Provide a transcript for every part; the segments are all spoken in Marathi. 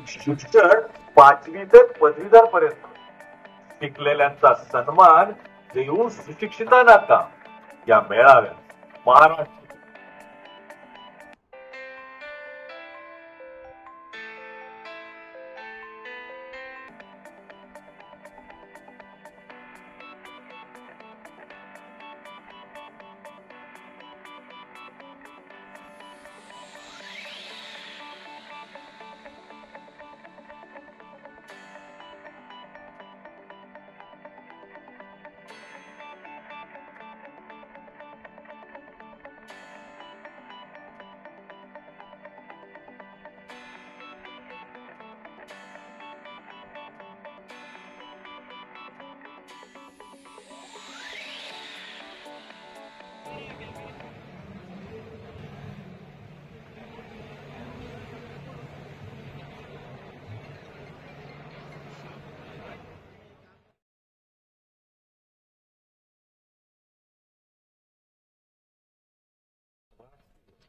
शिक्षण 5वी ते पदवीधर पर्यंत शिकलेल्यांचा सन्मान देऊन सुशिक्षितांना का या मेळाव्यात महाराष्ट्र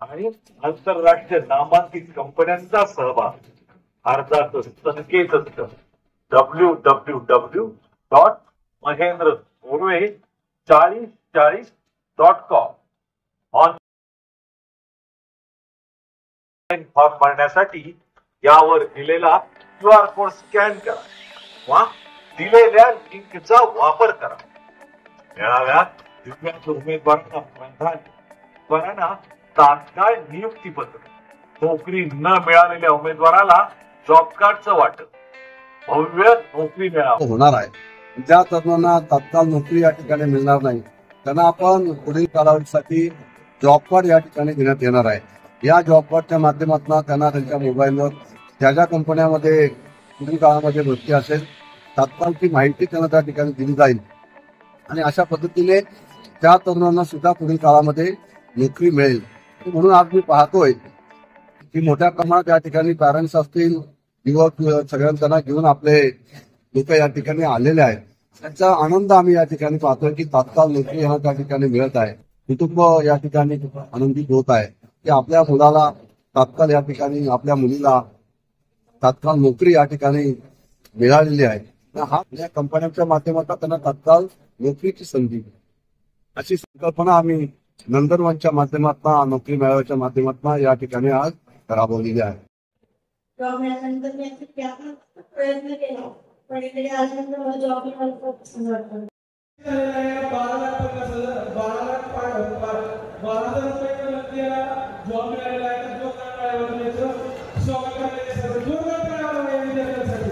आणि आंतरराष्ट्रीय नामांकित कंपन्यांचा सहभाग अर्थातच संकेतस्थळ www.mahendrathorve4040.com ऑनलाईन फॉर्म भरण्यासाठी यावर दिलेला QR कोड स्कॅन करा वा दिलेल्या लिंकचा वापर करा. मेळाव्यात दिव्यांग उमेदवारांना प्राधान्य तात्काळ नियुक्तीपत्र, नोकरी न मिळालेल्या उमेदवाराला जॉब कार्डचं वाटप, भव्य नोकरी मेळावा होणार आहे. ज्या तरुणांना तात्काळ नोकरी या ठिकाणी मिळणार नाही त्यांना आपण पुढील कालावधीसाठी जॉब कार्ड या ठिकाणी देण्यात येणार आहे. या जॉब कार्डच्या माध्यमातून त्यांना त्यांच्या मोबाईलवर ज्या ज्या कंपन्यामध्ये पुढील काळामध्ये भरती असेल तात्काळची माहिती त्यांना त्या ठिकाणी दिली जाईल आणि अशा पद्धतीने त्या तरुणांना सुद्धा पुढील काळामध्ये नोकरी मिळेल. म्हणून आज मी पाहतोय की मोठ्या प्रमाणात या ठिकाणी पॅरेंट्स असतील, युवक सगळ्यांना घेऊन आपले लोक या ठिकाणी आलेले आहेत. त्यांचा आनंद आम्ही या ठिकाणी पाहतोय की तात्काळ नोकरी यांना त्या ठिकाणी मिळत आहे. कुटुंब या ठिकाणी आनंदित होत आहे की आपल्या मुलाला तात्काळ या ठिकाणी, आपल्या मुलीला तात्काळ नोकरी या ठिकाणी मिळालेली आहे. हा या कंपन्यांच्या माध्यमातून त्यांना तात्काळ नोकरीची संधी अशी संकल्पना आम्ही नंदनवनच्या माध्यमातून, नोकरी मेळाव्याच्या माध्यमातून या ठिकाणी आज राबवलेली आहे. जॉब मिळाल्यानंतर मी प्रयत्न केला पण इकडे आल्यानंतर मला जॉब मिळाला खूप छान वाटतं. 12,000 व्यक्तीला जॉब मिळालेला आहे. जो स्वागत करण्याचे सर्व जोरदार करावा या विद्यार्थ्यांसाठी.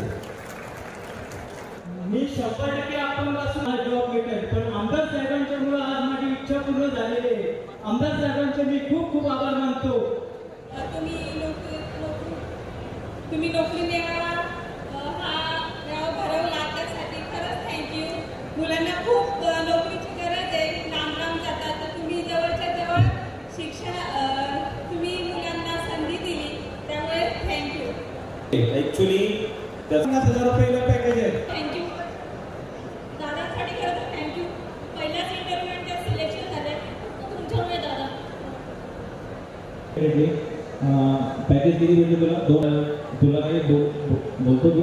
मी 100% आपण पासून जॉब भेटेल पण आमदार साहेबांच्यामुळे आज माझी इच्छा पूर्ण झालेली आहे. आमदार साहेबांचे मी खूप खूप आभार मानतो. तुम्ही नोकरी मिळावा हा गाव भरवला त्यासाठी खरंच थँक्यू. मुलांना खूप नोकरीची गरज आहे, लांब जातात तर तुम्ही जवळच्या जवळ शिक्षण तुम्ही मुलांना संधी दिली त्यामुळे थँक्यू. ऍक्च्युली 50,000 रुपयाला पॅकेज आहे. थँक्यू दादासाठी खरंच थँक्यू. पहिल्याच इंटरव्ह्यूमध्ये सिलेक्शन झाले तुमच्यामुळे दादा. पॅकेज किती भेटले तुला? तुला काही बोलतो तू